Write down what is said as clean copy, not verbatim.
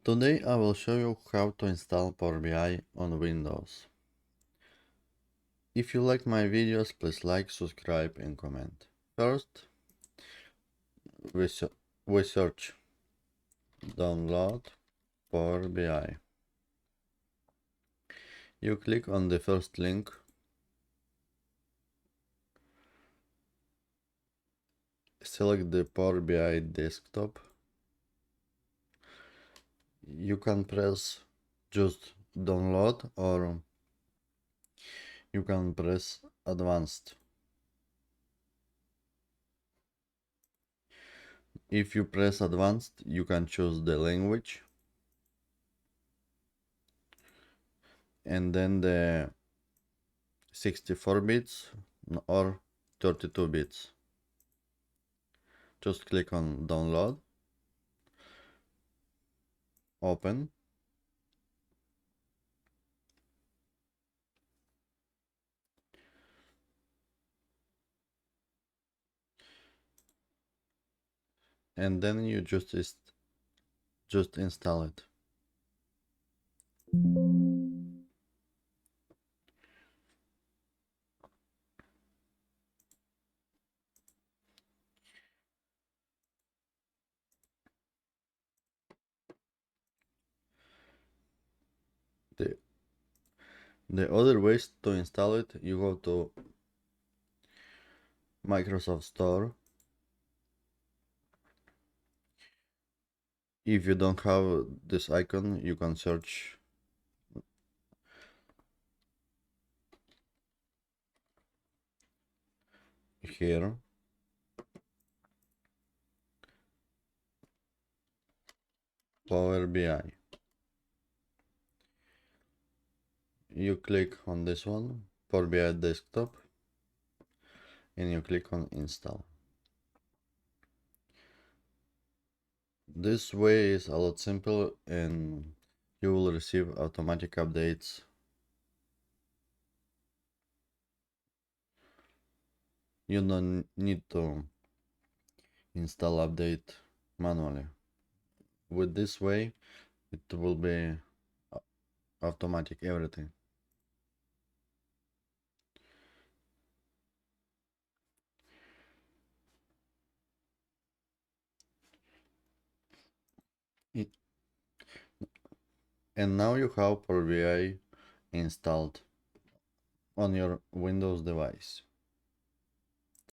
Today I will show you how to install Power BI on Windows. If you like my videos, please like, subscribe and comment. First, we search download Power BI. You click on the first link. Select the Power BI desktop. You can press just download or you can press advanced. If you press advanced, you can choose the language and then the 64 bits or 32 bits. Just click on download, open, and then you just install it. The other ways to install it, you go to Microsoft Store. If you don't have this icon, you can search here. Power BI. You click on this one, Power BI desktop, and you click on install. This way is a lot simpler and you will receive automatic updates. You don't need to install update manually. With this way, it will be automatic everything. And now you have Power BI installed on your Windows device.